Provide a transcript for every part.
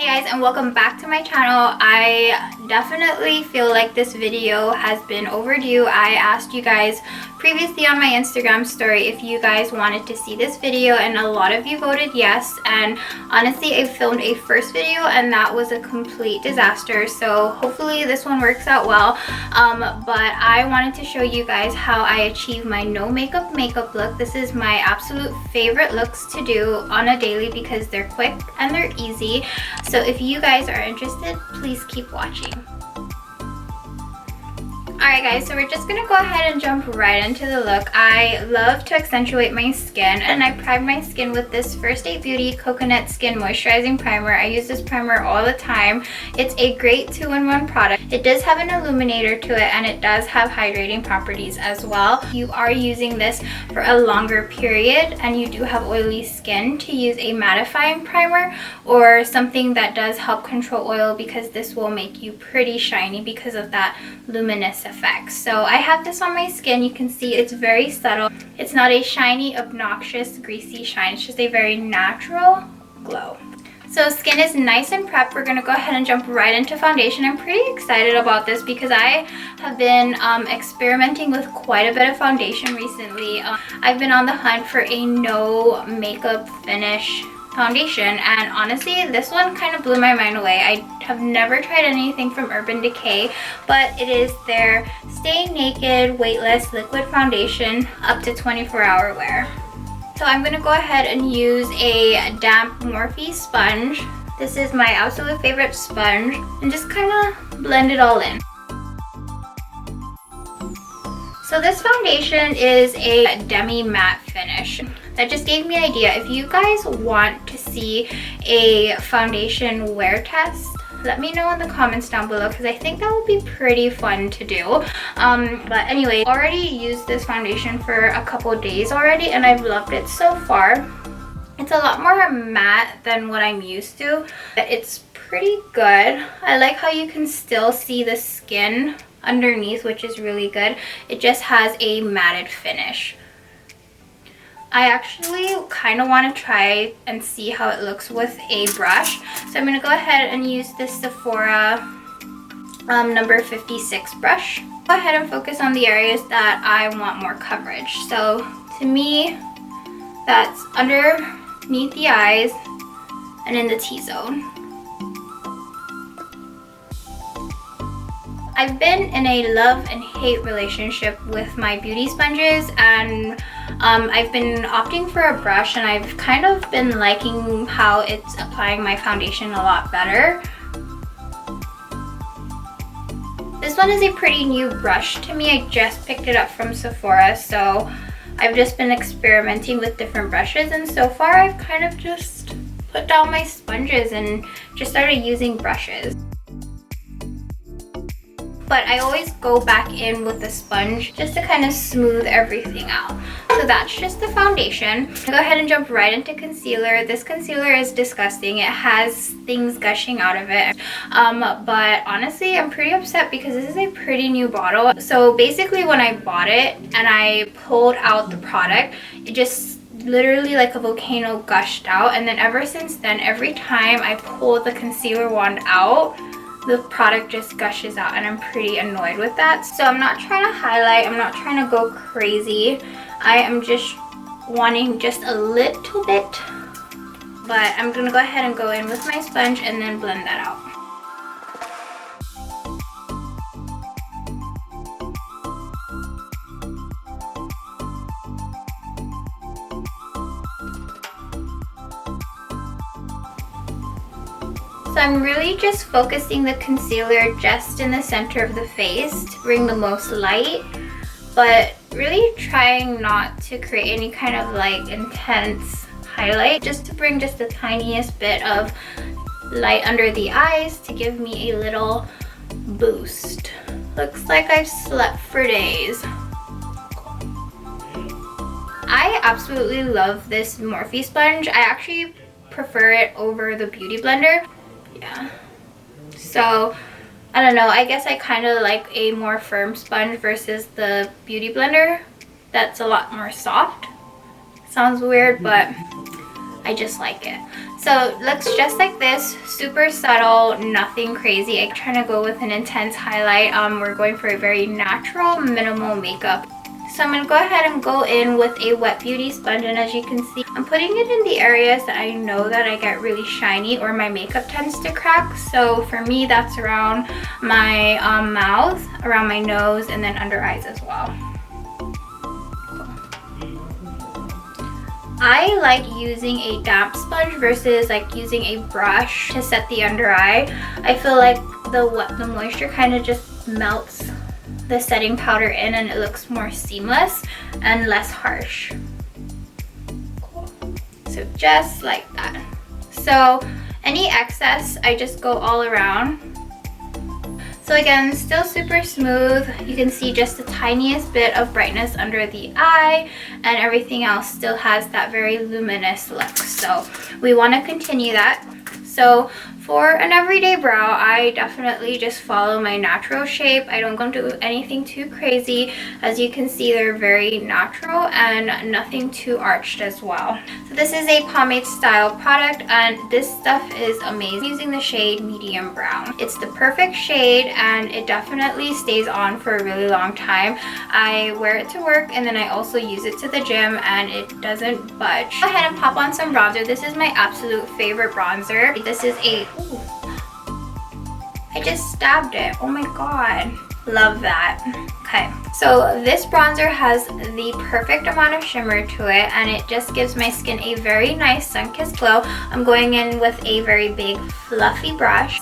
Hey guys, and welcome back to my channel. I definitely feel like this video has been overdue. I asked you guys previously on my Instagram story if you guys wanted to see this video, and a lot of you voted yes. And honestly, I filmed a first video and that was a complete disaster, so hopefully this one works out well. But I wanted to show you guys how I achieve my no makeup look. This is my absolute favorite looks to do on a daily because they're quick and they're easy. So if you guys are interested, please keep watching. Alright guys, so we're just going to go ahead and jump right into the look. I love to accentuate my skin, and I prime my skin with this First Aid Beauty Coconut Skin Moisturizing Primer. I use this primer all the time. It's a great 2-in-1 product. It does have an illuminator to it, and it does have hydrating properties as well. You are using this for a longer period and you do have oily skin, to use a mattifying primer or something that does help control oil, because this will make you pretty shiny because of that luminous effect. So I have this on my skin. You can see it's very subtle. It's not a shiny, obnoxious, greasy shine. It's just a very natural glow. So skin is nice and prepped. We're going to go ahead and jump right into foundation. I'm pretty excited about this because I have been experimenting with quite a bit of foundation recently. I've been on the hunt for a no makeup finish foundation, and honestly this one kind of blew my mind away. I have never tried anything from Urban Decay, but it is their Stay Naked Weightless Liquid Foundation up to 24-hour wear. So I'm going to go ahead and use a damp Morphe sponge. This is my absolute favorite sponge, and just kind of blend it all in. So this foundation is a demi matte finish. That just gave me an idea. If you guys want to see a foundation wear test, let me know in the comments down below, because I think that would be pretty fun to do. But anyway, already used this foundation for a couple of days already, and I've loved it so far. It's a lot more matte than what I'm used to, but it's pretty good. I like how you can still see the skin underneath, which is really good. It just has a matted finish. I actually kind of want to try and see how it looks with a brush. So I'm going to go ahead and use this Sephora number 56 brush. Go ahead and focus on the areas that I want more coverage. So to me, that's underneath the eyes and in the T-zone. I've been in a love and hate relationship with my beauty sponges, and I've been opting for a brush, and I've kind of been liking how it's applying my foundation a lot better. This one is a pretty new brush to me. I just picked it up from Sephora, so I've just been experimenting with different brushes, and so far I've kind of just put down my sponges and just started using brushes. But I always go back in with a sponge just to kind of smooth everything out. So that's just the foundation. I'll go ahead and jump right into concealer. This concealer is disgusting. It has things gushing out of it. But honestly, I'm pretty upset because this is a pretty new bottle. So basically when I bought it and I pulled out the product, it just literally like a volcano gushed out. And then ever since then, every time I pull the concealer wand out, the product just gushes out, and I'm pretty annoyed with that. So I'm not trying to highlight, I'm not trying to go crazy. I am just wanting just a little bit, but I'm gonna go ahead and go in with my sponge and then blend that out. So I'm really just focusing the concealer just in the center of the face to bring the most light, but really trying not to create any kind of like intense highlight, just to bring just the tiniest bit of light under the eyes to give me a little boost. Looks like I've slept for days. I absolutely love this Morphe sponge. I actually prefer it over the Beauty Blender. Yeah, so I don't know, I guess I kind of like a more firm sponge versus the Beauty Blender that's a lot more soft. Sounds weird, but I just like it. So it looks just like this, super subtle, nothing crazy. I'm trying to go with an intense highlight. We're going for a very natural, minimal makeup. So I'm going to go ahead and go in with a wet beauty sponge, and as you can see, I'm putting it in the areas that I know that I get really shiny or my makeup tends to crack. So for me, that's around my mouth, around my nose, and then under eyes as well. I like using a damp sponge versus like using a brush to set the under eye. I feel like the moisture kind of just melts the setting powder in and it looks more seamless and less harsh. Cool. So just like that. So any excess, I just go all around. So again, still super smooth. You can see just the tiniest bit of brightness under the eye, and everything else still has that very luminous look. So we want to continue that. So for an everyday brow, I definitely just follow my natural shape. I don't go do anything too crazy. As you can see, they're very natural and nothing too arched as well. So this is a pomade style product, and this stuff is amazing. I'm using the shade medium brown. It's the perfect shade and it definitely stays on for a really long time. I wear it to work and then I also use it to the gym and it doesn't budge. Go ahead and pop on some bronzer. This is my absolute favorite bronzer. This is a ooh, I just stabbed it. Oh my god. Love that. Okay, so this bronzer has the perfect amount of shimmer to it and it just gives my skin a very nice sun-kissed glow. I'm going in with a very big fluffy brush.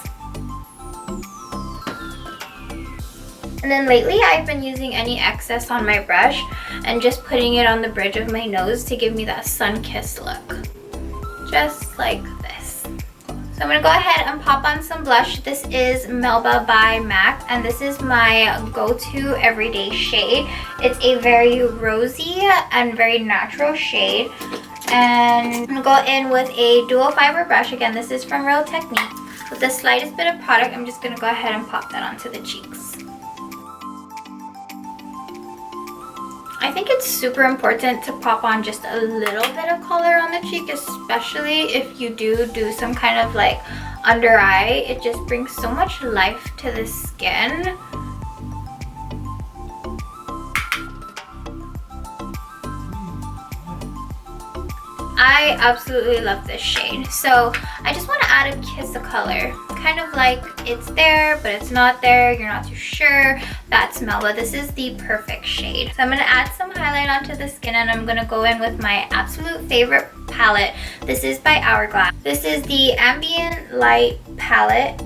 And then lately I've been using any excess on my brush and just putting it on the bridge of my nose to give me that sun-kissed look. Just like this. So I'm going to go ahead and pop on some blush. This is Melba by MAC, and this is my go-to everyday shade. It's a very rosy and very natural shade. And I'm going to go in with a dual fiber brush. Again, this is from Real Technique. With the slightest bit of product, I'm just going to go ahead and pop that onto the cheeks. I think it's super important to pop on just a little bit of color on the cheek, especially if you do some kind of like under eye. It just brings so much life to the skin. I absolutely love this shade. So I just want to add a kiss of color. Kind of like it's there, but it's not there. You're not too sure. That's Melba. This is the perfect shade. So I'm going to add some highlight onto the skin, and I'm going to go in with my absolute favorite palette. This is by Hourglass. This is the Ambient Lighting palette.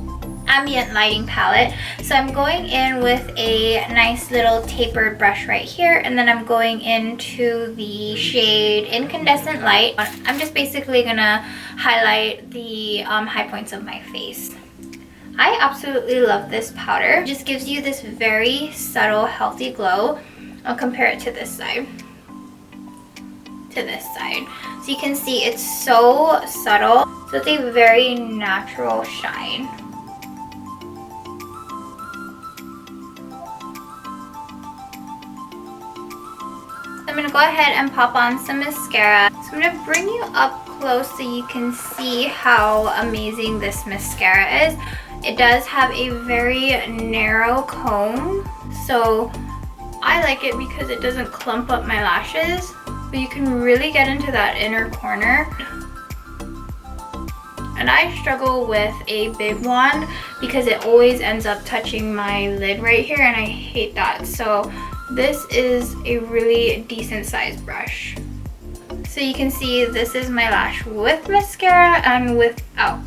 So I'm going in with a nice little tapered brush right here, and then I'm going into the shade Incandescent Light. I'm just basically gonna highlight the high points of my face. I absolutely love this powder. It just gives you this very subtle, healthy glow. I'll compare it to this side. So you can see it's so subtle. So it's a very natural shine. I'm going to go ahead and pop on some mascara. So I'm going to bring you up close so you can see how amazing this mascara is. It does have a very narrow comb, so I like it because it doesn't clump up my lashes, but you can really get into that inner corner. And I struggle with a big wand because it always ends up touching my lid right here, and I hate that. So this is a really decent sized brush. So you can see this is my lash with mascara and without.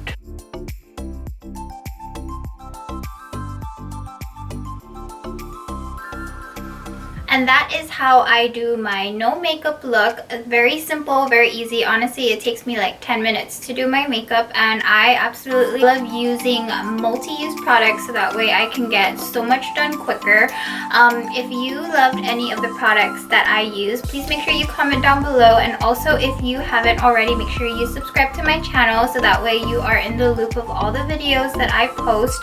And that is how I do my no makeup look. Very simple, very easy. Honestly, it takes me like 10 minutes to do my makeup, and I absolutely love using multi-use products so that way I can get so much done quicker. If you loved any of the products that I use, please make sure you comment down below, and also if you haven't already, make sure you subscribe to my channel so that way you are in the loop of all the videos that I post.